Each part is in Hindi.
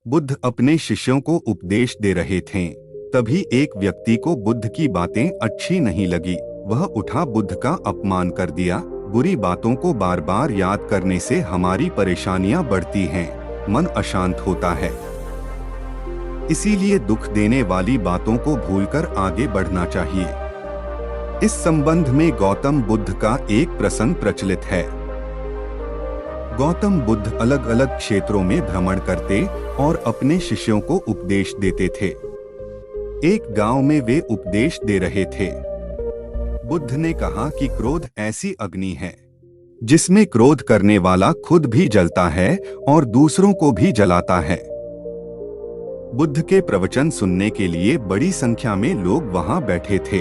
बुद्ध अपने शिष्यों को उपदेश दे रहे थे। तभी एक व्यक्ति को बुद्ध की बातें अच्छी नहीं लगी। वह उठा बुद्ध का अपमान कर दिया। बुरी बातों को बार बार याद करने से हमारी परेशानियां बढ़ती हैं, मन अशांत होता है। इसीलिए दुख देने वाली बातों को भूलकर आगे बढ़ना चाहिए। इस संबंध में गौतम बुद्ध का एक प्रसंग प्रचलित है। गौतम बुद्ध अलग अलग क्षेत्रों में भ्रमण करते और अपने शिष्यों को उपदेश देते थे। एक गांव में वे उपदेश दे रहे थे। बुद्ध ने कहा कि क्रोध ऐसी अग्नि है जिसमें क्रोध करने वाला खुद भी जलता है और दूसरों को भी जलाता है। बुद्ध के प्रवचन सुनने के लिए बड़ी संख्या में लोग वहां बैठे थे।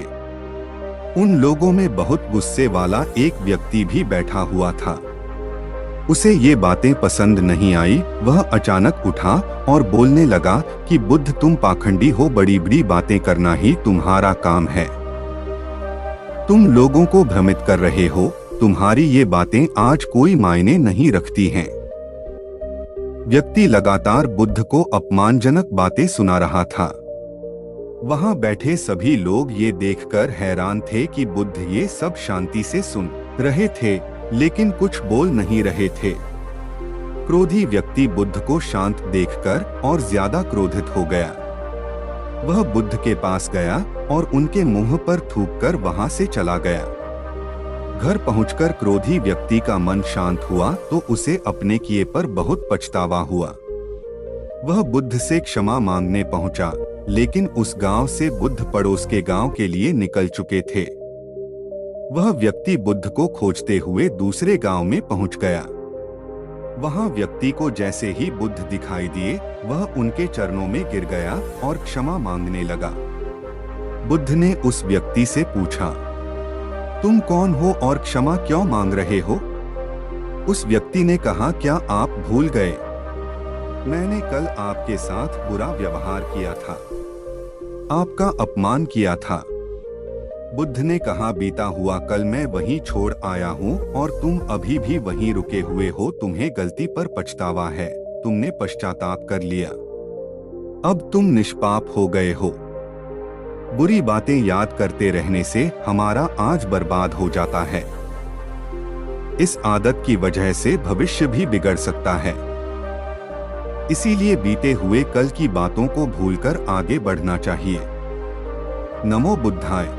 उन लोगों में बहुत गुस्से वाला एक व्यक्ति भी बैठा हुआ था। उसे ये बातें पसंद नहीं आई। वह अचानक उठा और बोलने लगा कि बुद्ध, तुम पाखंडी हो, बड़ी बड़ी बातें करना ही तुम्हारा काम है। तुम लोगों को भ्रमित कर रहे हो। तुम्हारी ये बातें आज कोई मायने नहीं रखती हैं। व्यक्ति लगातार बुद्ध को अपमानजनक बातें सुना रहा था। वहां बैठे सभी लोग ये देखकर हैरान थे कि बुद्ध ये सब शांति से सुन रहे थे, लेकिन कुछ बोल नहीं रहे थे। क्रोधी व्यक्ति बुद्ध को शांत देखकर और ज्यादा क्रोधित हो गया। वह बुद्ध के पास गया और उनके मुंह पर थूककर वहां से चला गया। घर पहुंचकर क्रोधी व्यक्ति का मन शांत हुआ तो उसे अपने किए पर बहुत पछतावा हुआ। वह बुद्ध से क्षमा मांगने पहुंचा, लेकिन उस गांव से बुद्ध पड़ोस के गांव के लिए निकल चुके थे। वह व्यक्ति बुद्ध को खोजते हुए दूसरे गांव में पहुंच गया। वहां व्यक्ति को जैसे ही बुद्ध दिखाई दिए, वह उनके चरणों में गिर गया और क्षमा मांगने लगा। बुद्ध ने उस व्यक्ति से पूछा, तुम कौन हो और क्षमा क्यों मांग रहे हो? उस व्यक्ति ने कहा, क्या आप भूल गए? मैंने कल आपके साथ बुरा व्यवहार किया था, आपका अपमान किया था। बुद्ध ने कहा, बीता हुआ कल मैं वहीं छोड़ आया हूँ और तुम अभी भी वहीं रुके हुए हो। तुम्हें गलती पर पछतावा है, तुमने पश्चाताप कर लिया। अब तुम निष्पाप हो गए हो। बुरी बातें याद करते रहने से हमारा आज बर्बाद हो जाता है। इस आदत की वजह से भविष्य भी बिगड़ सकता है। इसीलिए बीते हुए कल की बातों को भूलकर आगे बढ़ना चाहिए। नमो बुद्धाय।